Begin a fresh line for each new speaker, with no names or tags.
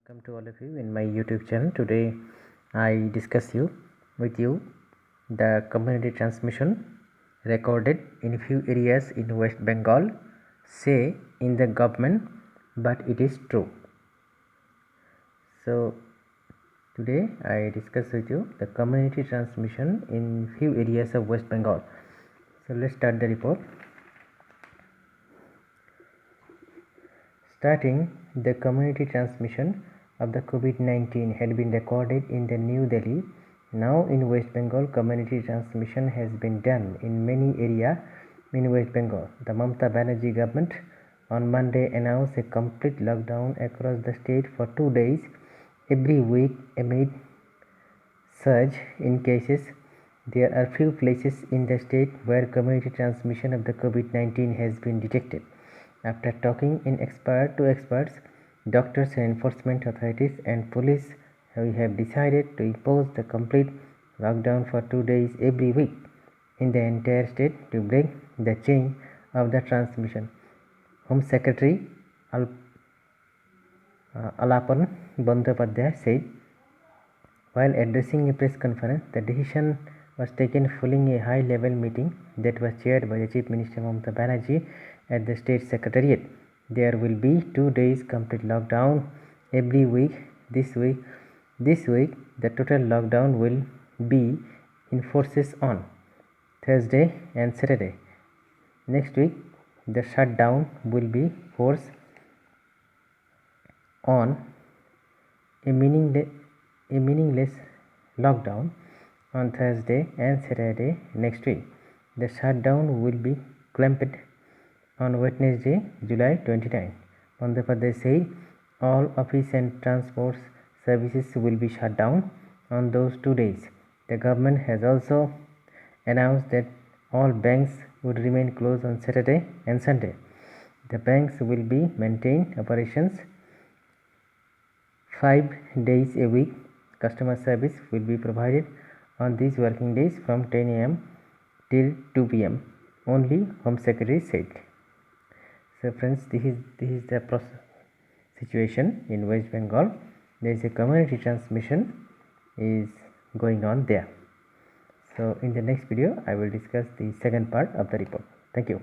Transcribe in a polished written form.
Welcome to all of you in my YouTube channel. Today I discuss with you the community transmission recorded in few areas in West Bengal, say in the government, but it is true. So today I discuss with you the community transmission in few areas of West Bengal. So let's start the report. Starting, the community transmission of the COVID-19 had been recorded in the New Delhi. Now in West Bengal, community transmission has been done in many areas in West Bengal. The Mamata Banerjee government on Monday announced a complete lockdown across the state for 2 days every week amid surge in cases. There are few places in the state where community transmission of the COVID-19 has been detected. After talking to experts, doctors and enforcement authorities and police, we have decided to impose the complete lockdown for 2 days every week in the entire state to break the chain of the transmission. Home Secretary Alapan Bandyopadhyay said while addressing a press conference. The decision was taken following a high-level meeting that was chaired by the Chief Minister Mamata Banerjee at the State Secretariat. There will be 2 days complete lockdown every week. This week, the total lockdown will be in force on Thursday and Saturday. Next week, the shutdown will be forced on a meaningless lockdown on Thursday and Saturday next week. The shutdown will be clamped on Wednesday, July 29. Bandyopadhyay said all office and transport services will be shut down on those 2 days. The government has also announced that all banks would remain closed on Saturday and Sunday. The banks will be maintain operations 5 days a week. Customer service will be provided on these working days from 10 a.m. till 2 p.m. only, Home Secretary said. So friends, this is the situation in West Bengal. There is a community transmission is going on there. So in the next video I will discuss the second part of the report. Thank you.